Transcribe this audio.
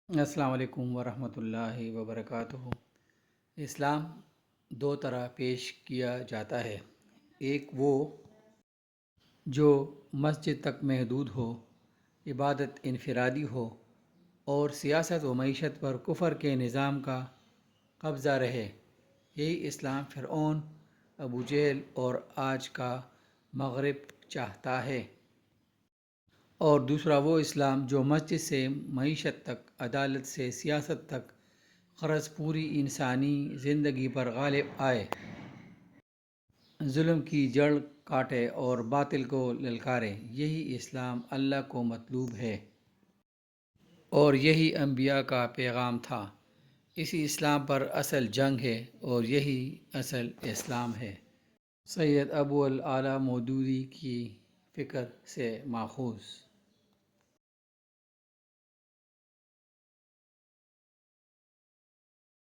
السلام علیکم ورحمۃ اللہ وبرکاتہ۔ اسلام دو طرح پیش کیا جاتا ہے۔ ایک وہ جو مسجد تک محدود ہو، عبادت انفرادی ہو اور سیاست و معیشت پر کفر کے نظام کا قبضہ رہے۔ یہی اسلام فرعون، ابو جہل اور آج کا مغرب چاہتا ہے۔ اور دوسرا وہ اسلام جو مسجد سے معیشت تک، عدالت سے سیاست تک، غرض پوری انسانی زندگی پر غالب آئے، ظلم کی جڑ کاٹے اور باطل کو للکارے۔ یہی اسلام اللہ کو مطلوب ہے اور یہی انبیاء کا پیغام تھا۔ اسی اسلام پر اصل جنگ ہے اور یہی اصل اسلام ہے۔ سید ابو العلا مودودی کی فکر سے ماخوذ۔